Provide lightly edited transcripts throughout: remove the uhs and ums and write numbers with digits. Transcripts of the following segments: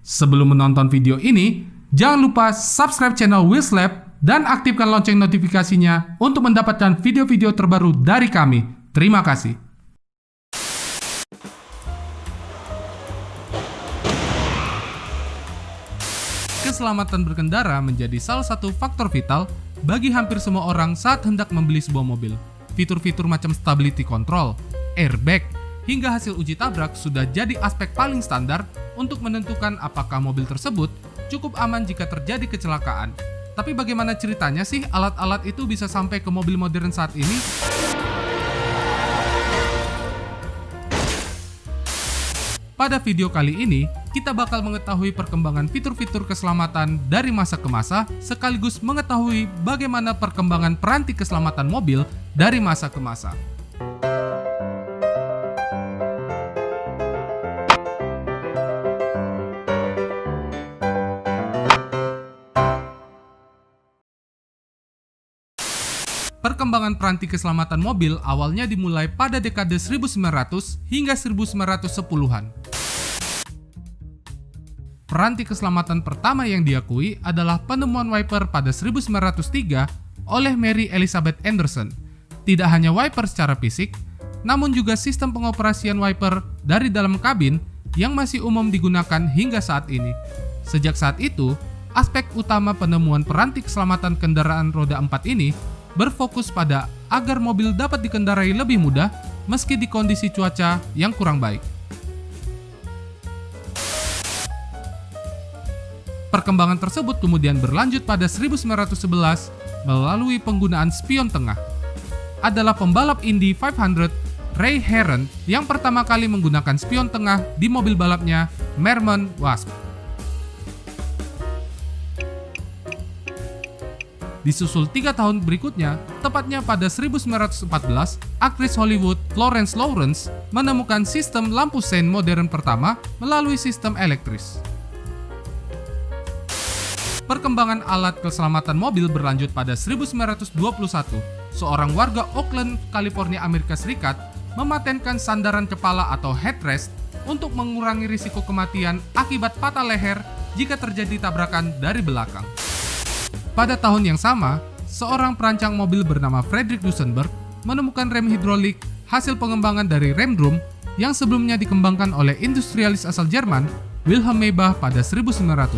Sebelum menonton video ini, jangan lupa subscribe channel Wheels Lab dan aktifkan lonceng notifikasinya untuk mendapatkan video-video terbaru dari kami. Terima kasih. Keselamatan berkendara menjadi salah satu faktor vital bagi hampir semua orang saat hendak membeli sebuah mobil. Fitur-fitur macam stability control, airbag, hingga hasil uji tabrak sudah jadi aspek paling standar untuk menentukan apakah mobil tersebut cukup aman jika terjadi kecelakaan. Tapi bagaimana ceritanya sih alat-alat itu bisa sampai ke mobil modern saat ini? Pada video kali ini, kita bakal mengetahui perkembangan fitur-fitur keselamatan dari masa ke masa, sekaligus mengetahui bagaimana perkembangan peranti keselamatan mobil dari masa ke masa. Perkembangan peranti keselamatan mobil awalnya dimulai pada dekade 1900 hingga 1910-an. Peranti keselamatan pertama yang diakui adalah penemuan wiper pada 1903 oleh Mary Elizabeth Anderson. Tidak hanya wiper secara fisik, namun juga sistem pengoperasian wiper dari dalam kabin yang masih umum digunakan hingga saat ini. Sejak saat itu, aspek utama penemuan peranti keselamatan kendaraan roda 4 ini berfokus pada agar mobil dapat dikendarai lebih mudah meski di kondisi cuaca yang kurang baik. Perkembangan tersebut kemudian berlanjut pada 1911 melalui penggunaan spion tengah. Adalah pembalap Indy 500 Ray Heron yang pertama kali menggunakan spion tengah di mobil balapnya Merman Wasp. Disusul 3 tahun berikutnya, tepatnya pada 1914, aktris Hollywood Florence Lawrence menemukan sistem lampu sein modern pertama melalui sistem elektris. Perkembangan alat keselamatan mobil berlanjut pada 1921. Seorang warga Oakland, California, Amerika Serikat mematenkan sandaran kepala atau headrest untuk mengurangi risiko kematian akibat patah leher jika terjadi tabrakan dari belakang. Pada tahun yang sama, seorang perancang mobil bernama Frederick Duesenberg menemukan rem hidrolik hasil pengembangan dari rem drum yang sebelumnya dikembangkan oleh industrialis asal Jerman Wilhelm Maybach pada 1900.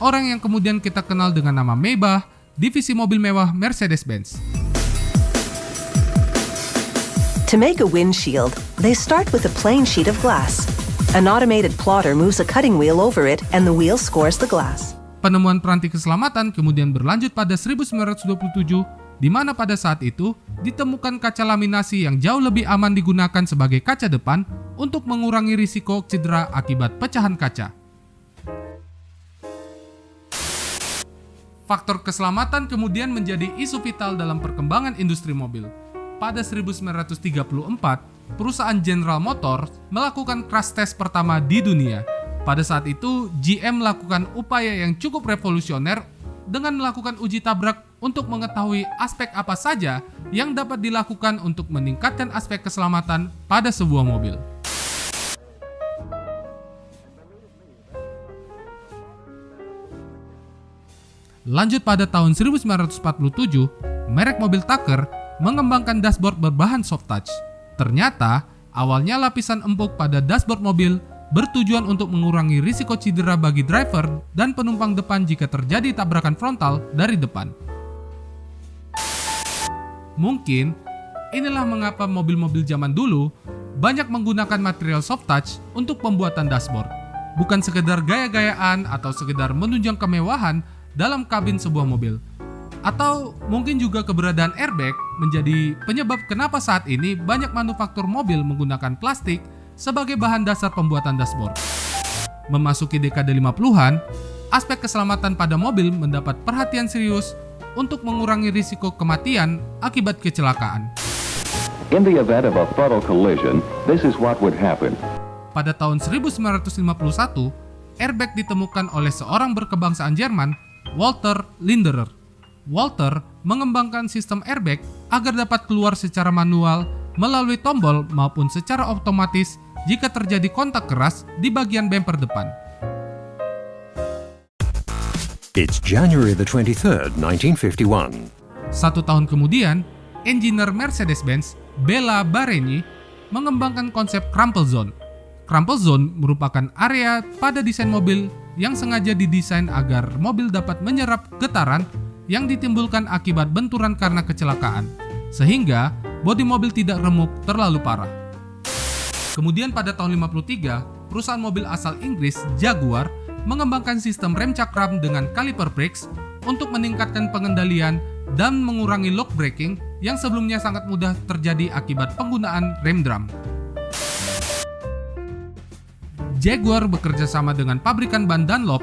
Orang yang kemudian kita kenal dengan nama Maybach, divisi mobil mewah Mercedes-Benz. To make a windshield, they start with a plain sheet of glass. An automated plotter moves a cutting wheel over it and the wheel scores the glass. Penemuan peranti keselamatan kemudian berlanjut pada 1927, di mana pada saat itu ditemukan kaca laminasi yang jauh lebih aman digunakan sebagai kaca depan untuk mengurangi risiko cedera akibat pecahan kaca. Faktor keselamatan kemudian menjadi isu vital dalam perkembangan industri mobil. Pada 1934, perusahaan General Motors melakukan crash test pertama di dunia. Pada saat itu, GM melakukan upaya yang cukup revolusioner dengan melakukan uji tabrak untuk mengetahui aspek apa saja yang dapat dilakukan untuk meningkatkan aspek keselamatan pada sebuah mobil. Lanjut pada tahun 1947, merek mobil Tucker mengembangkan dashboard berbahan soft touch. Ternyata, awalnya lapisan empuk pada dashboard mobil bertujuan untuk mengurangi risiko cedera bagi driver dan penumpang depan jika terjadi tabrakan frontal dari depan. Mungkin inilah mengapa mobil-mobil zaman dulu banyak menggunakan material soft touch untuk pembuatan dashboard. Bukan sekedar gaya-gayaan atau sekedar menunjang kemewahan dalam kabin sebuah mobil. Atau mungkin juga keberadaan airbag menjadi penyebab kenapa saat ini banyak manufaktur mobil menggunakan plastik sebagai bahan dasar pembuatan dashboard. Memasuki dekade 50-an, aspek keselamatan pada mobil mendapat perhatian serius untuk mengurangi risiko kematian akibat kecelakaan. In the event of a frontal collision, this is what would happen. Pada tahun 1951, airbag ditemukan oleh seorang berkebangsaan Jerman, Walter Linderer. Walter mengembangkan sistem airbag agar dapat keluar secara manual melalui tombol maupun secara otomatis jika terjadi kontak keras di bagian bumper depan. It's January the 23rd, 1951. 1 tahun kemudian, engineer Mercedes-Benz Bela Baregni mengembangkan konsep crumple zone. Crumple zone merupakan area pada desain mobil yang sengaja didesain agar mobil dapat menyerap getaran yang ditimbulkan akibat benturan karena kecelakaan, sehingga bodi mobil tidak remuk terlalu parah. Kemudian pada tahun 53, perusahaan mobil asal Inggris Jaguar mengembangkan sistem rem cakram dengan caliper brakes untuk meningkatkan pengendalian dan mengurangi lock braking yang sebelumnya sangat mudah terjadi akibat penggunaan rem drum. Jaguar bekerja sama dengan pabrikan ban Dunlop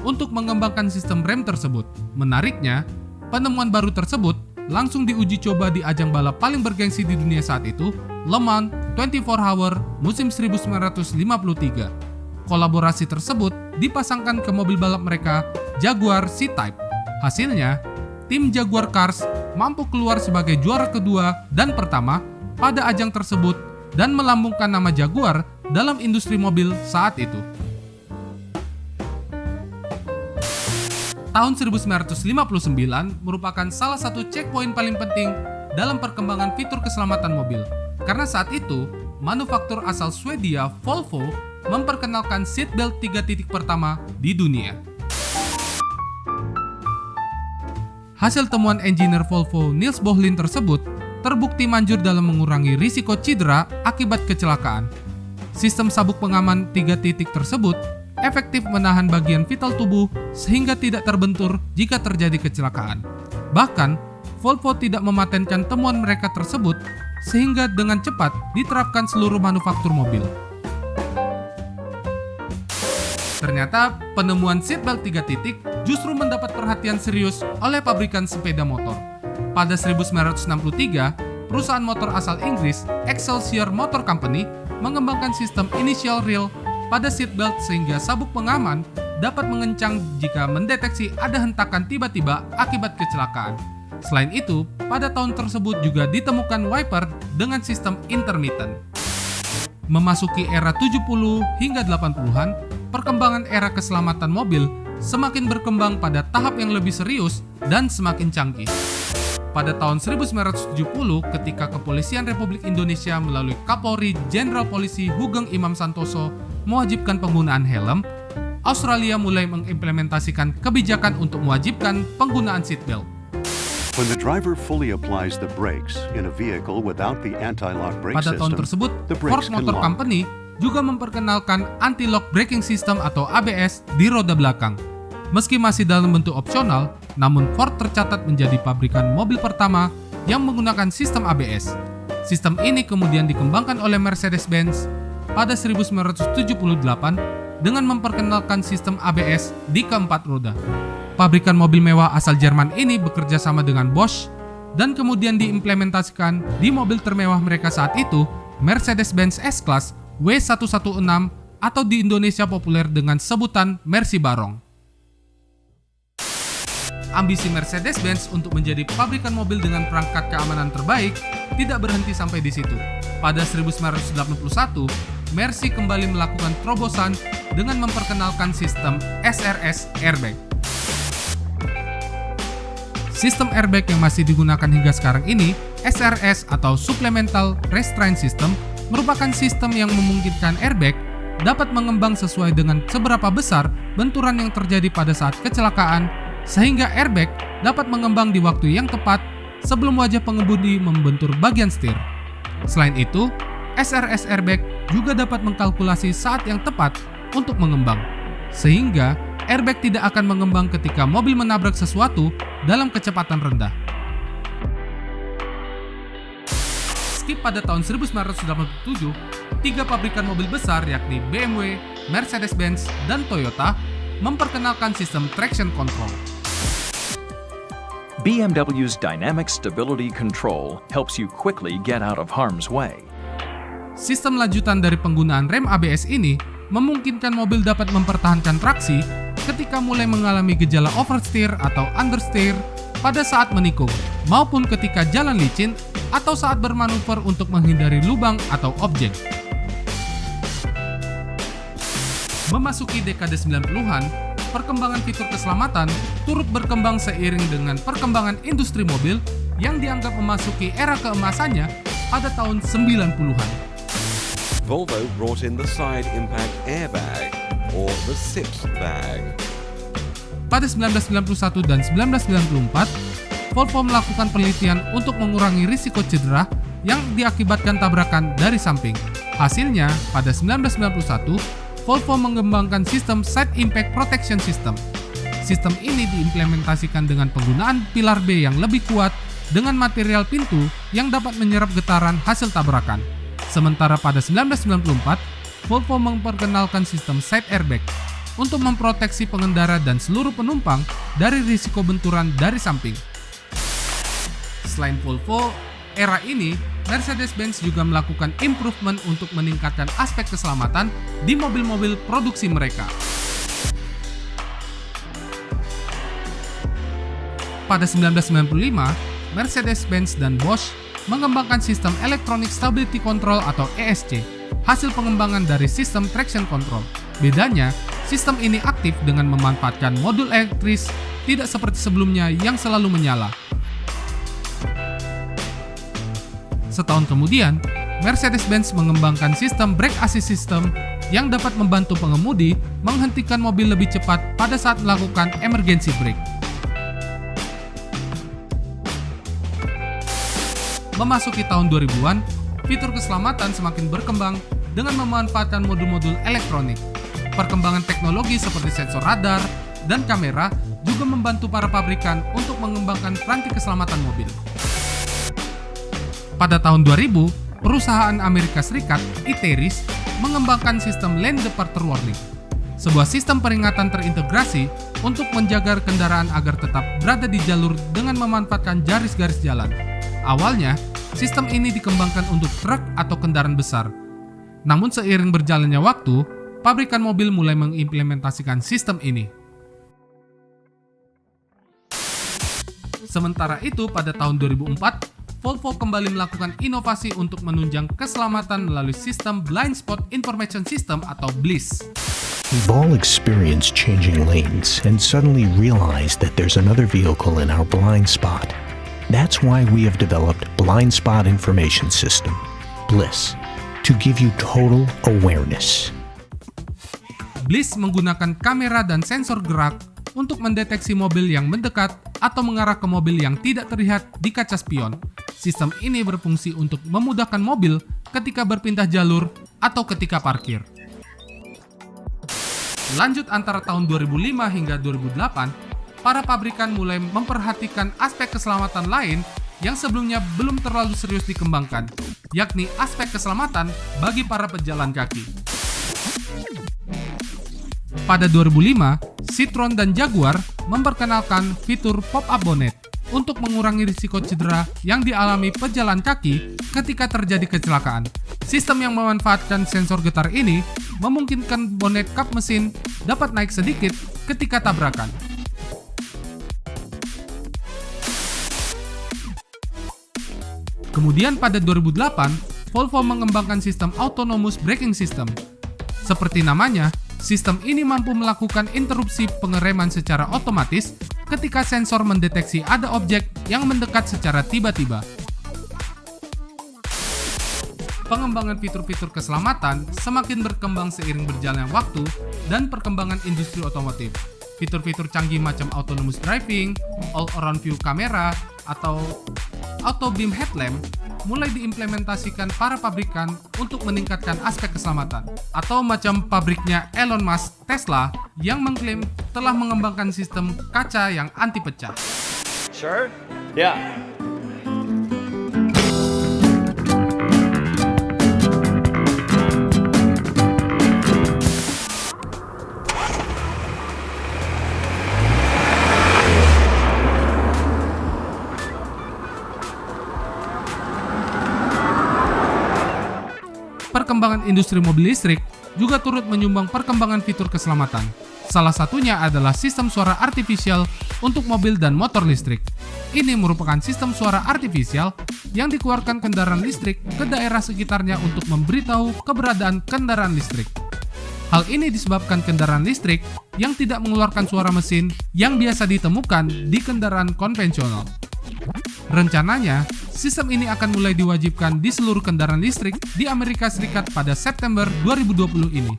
untuk mengembangkan sistem rem tersebut. Menariknya, penemuan baru tersebut langsung diuji coba di ajang balap paling bergengsi di dunia saat itu, Le Mans 24 Hour musim 1953. Kolaborasi tersebut dipasangkan ke mobil balap mereka, Jaguar C-Type. Hasilnya, tim Jaguar Cars mampu keluar sebagai juara kedua dan pertama pada ajang tersebut dan melambungkan nama Jaguar dalam industri mobil saat itu. Tahun 1959 merupakan salah satu checkpoint paling penting dalam perkembangan fitur keselamatan mobil. Karena saat itu, manufaktur asal Swedia Volvo memperkenalkan seatbelt 3 titik pertama di dunia. Hasil temuan engineer Volvo Niels Bohlin tersebut terbukti manjur dalam mengurangi risiko cedera akibat kecelakaan. Sistem sabuk pengaman 3 titik tersebut efektif menahan bagian vital tubuh sehingga tidak terbentur jika terjadi kecelakaan. Bahkan, Volvo tidak mematenkan temuan mereka tersebut sehingga dengan cepat diterapkan seluruh manufaktur mobil. Ternyata, penemuan seatbelt 3 titik justru mendapat perhatian serius oleh pabrikan sepeda motor. Pada 1963, perusahaan motor asal Inggris, Excelsior Motor Company, mengembangkan sistem initial reel pada seatbelt sehingga sabuk pengaman dapat mengencang jika mendeteksi ada hentakan tiba-tiba akibat kecelakaan. Selain itu, pada tahun tersebut juga ditemukan wiper dengan sistem intermittent. Memasuki era 70 hingga 80-an, perkembangan era keselamatan mobil semakin berkembang pada tahap yang lebih serius dan semakin canggih. Pada tahun 1970, ketika Kepolisian Republik Indonesia melalui Kapolri Jenderal Polisi Hugeng Imam Santoso mewajibkan penggunaan helm, Australia mulai mengimplementasikan kebijakan untuk mewajibkan penggunaan seatbelt. When the driver fully applies the brakes in a vehicle without the anti-lock brake Pada tahun system, tersebut, the Ford brakes can Motor lock. Company juga memperkenalkan anti-lock braking system atau ABS di roda belakang. Meski masih dalam bentuk opsional, namun Ford tercatat menjadi pabrikan mobil pertama yang menggunakan sistem ABS. Sistem ini kemudian dikembangkan oleh Mercedes-Benz pada 1978 dengan memperkenalkan sistem ABS di keempat roda. Pabrikan mobil mewah asal Jerman ini bekerja sama dengan Bosch dan kemudian diimplementasikan di mobil termewah mereka saat itu, Mercedes-Benz S-Class W116 atau di Indonesia populer dengan sebutan Mercy Barong. Ambisi Mercedes-Benz untuk menjadi pabrikan mobil dengan perangkat keamanan terbaik tidak berhenti sampai di situ. Pada 1981, Mercy kembali melakukan terobosan dengan memperkenalkan sistem SRS airbag. Sistem airbag yang masih digunakan hingga sekarang ini, SRS atau Supplemental Restraint System, merupakan sistem yang memungkinkan airbag dapat mengembang sesuai dengan seberapa besar benturan yang terjadi pada saat kecelakaan, sehingga airbag dapat mengembang di waktu yang tepat sebelum wajah pengemudi membentur bagian setir. Selain itu, SRS airbag juga dapat mengkalkulasi saat yang tepat untuk mengembang, sehingga airbag tidak akan mengembang ketika mobil menabrak sesuatu dalam kecepatan rendah. Skip pada tahun 1987, 3 pabrikan mobil besar yakni BMW, Mercedes-Benz, dan Toyota memperkenalkan sistem traction control. BMW's Dynamic Stability Control helps you quickly get out of harm's way. Sistem lanjutan dari penggunaan rem ABS ini memungkinkan mobil dapat mempertahankan traksi ketika mulai mengalami gejala oversteer atau understeer pada saat menikung, maupun ketika jalan licin atau saat bermanuver untuk menghindari lubang atau objek. Memasuki dekade 90-an, perkembangan fitur keselamatan turut berkembang seiring dengan perkembangan industri mobil yang dianggap memasuki era keemasannya pada tahun 90-an. Volvo brought in the side impact airbag, or the SIPS bag. Pada 1991 dan 1994, Volvo melakukan penelitian untuk mengurangi risiko cedera yang diakibatkan tabrakan dari samping. Hasilnya, pada 1991, Volvo mengembangkan sistem Side Impact Protection System. Sistem ini diimplementasikan dengan penggunaan pilar B yang lebih kuat dengan material pintu yang dapat menyerap getaran hasil tabrakan. Sementara pada 1994, Volvo memperkenalkan sistem Side Airbag untuk memproteksi pengendara dan seluruh penumpang dari risiko benturan dari samping. Selain Volvo, era ini Mercedes-Benz juga melakukan improvement untuk meningkatkan aspek keselamatan di mobil-mobil produksi mereka. Pada 1995, Mercedes-Benz dan Bosch mengembangkan sistem Electronic Stability Control atau ESC, hasil pengembangan dari sistem traction control. Bedanya, sistem ini aktif dengan memanfaatkan modul elektris, tidak seperti sebelumnya yang selalu menyala. Setahun kemudian, Mercedes-Benz mengembangkan sistem brake assist system yang dapat membantu pengemudi menghentikan mobil lebih cepat pada saat melakukan emergency brake. Memasuki tahun 2000-an, fitur keselamatan semakin berkembang dengan memanfaatkan modul-modul elektronik. Perkembangan teknologi seperti sensor radar dan kamera juga membantu para pabrikan untuk mengembangkan piranti keselamatan mobil. Pada tahun 2000, perusahaan Amerika Serikat, Iteris, mengembangkan sistem Lane Departure Warning, sebuah sistem peringatan terintegrasi untuk menjaga kendaraan agar tetap berada di jalur dengan memanfaatkan garis-garis jalan. Awalnya, sistem ini dikembangkan untuk truk atau kendaraan besar. Namun seiring berjalannya waktu, pabrikan mobil mulai mengimplementasikan sistem ini. Sementara itu, pada tahun 2004, Volvo kembali melakukan inovasi untuk menunjang keselamatan melalui sistem Blind Spot Information System atau BLIS. We've all experienced changing lanes and suddenly realized that there's another vehicle in our blind spot. That's why we have developed Blind Spot Information System, BLIS, to give you total awareness. BLIS menggunakan kamera dan sensor gerak untuk mendeteksi mobil yang mendekat atau mengarah ke mobil yang tidak terlihat di kaca spion. Sistem ini berfungsi untuk memudahkan mobil ketika berpindah jalur atau ketika parkir. Lanjut antara tahun 2005 hingga 2008, para pabrikan mulai memperhatikan aspek keselamatan lain yang sebelumnya belum terlalu serius dikembangkan, yakni aspek keselamatan bagi para pejalan kaki. Pada 2005, Citroen dan Jaguar memperkenalkan fitur pop-up bonnet untuk mengurangi risiko cedera yang dialami pejalan kaki ketika terjadi kecelakaan. Sistem yang memanfaatkan sensor getar ini memungkinkan bonet kap mesin dapat naik sedikit ketika tabrakan. Kemudian pada 2008, Volvo mengembangkan sistem Autonomous Braking System. Seperti namanya, sistem ini mampu melakukan interupsi pengereman secara otomatis ketika sensor mendeteksi ada objek yang mendekat secara tiba-tiba. Pengembangan fitur-fitur keselamatan semakin berkembang seiring berjalannya waktu dan perkembangan industri otomotif. Fitur-fitur canggih macam autonomous driving, all-around view kamera, atau auto beam headlamp mulai diimplementasikan para pabrikan untuk meningkatkan aspek keselamatan. Atau macam pabriknya Elon Musk, Tesla, yang mengklaim telah mengembangkan sistem kaca yang anti pecah. Sure? Yeah. Perkembangan industri mobil listrik juga turut menyumbang perkembangan fitur keselamatan. Salah satunya adalah sistem suara artifisial untuk mobil dan motor listrik. Ini merupakan sistem suara artifisial yang dikeluarkan kendaraan listrik ke daerah sekitarnya untuk memberitahu keberadaan kendaraan listrik. Hal ini disebabkan kendaraan listrik yang tidak mengeluarkan suara mesin yang biasa ditemukan di kendaraan konvensional. Rencananya, sistem ini akan mulai diwajibkan di seluruh kendaraan listrik di Amerika Serikat pada September 2020 ini.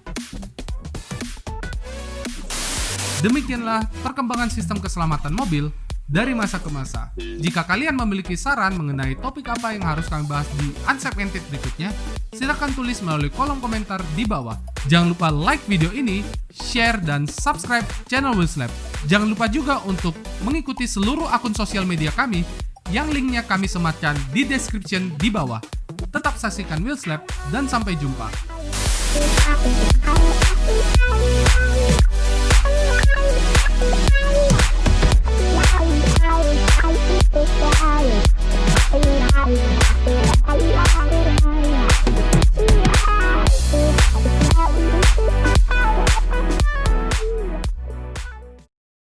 Demikianlah perkembangan sistem keselamatan mobil dari masa ke masa. Jika kalian memiliki saran mengenai topik apa yang harus kami bahas di Unsegmented berikutnya, silakan tulis melalui kolom komentar di bawah. Jangan lupa like video ini, share, dan subscribe channel Wheels Lab. Jangan lupa juga untuk mengikuti seluruh akun sosial media kami yang linknya kami sematkan di description di bawah. Tetap saksikan Wheels Lab dan sampai jumpa.